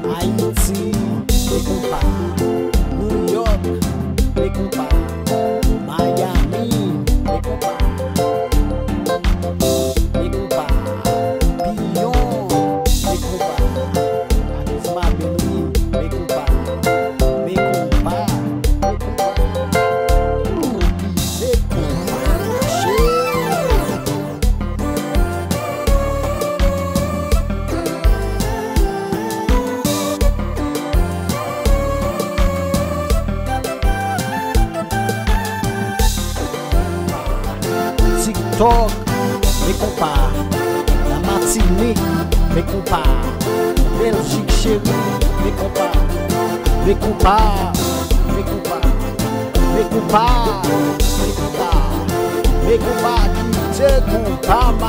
Haïti, mes compas, New York, mes compas, Miami, mes compas, Lyon, mes compas, Addis Mabeli, mes compas, mes compas, TikTok, mes compas, la Martinique, mes compas, Belgique chérie, mes compas, mes compas, mes compas, mes compas, mes compas, mes compas, qui te compas.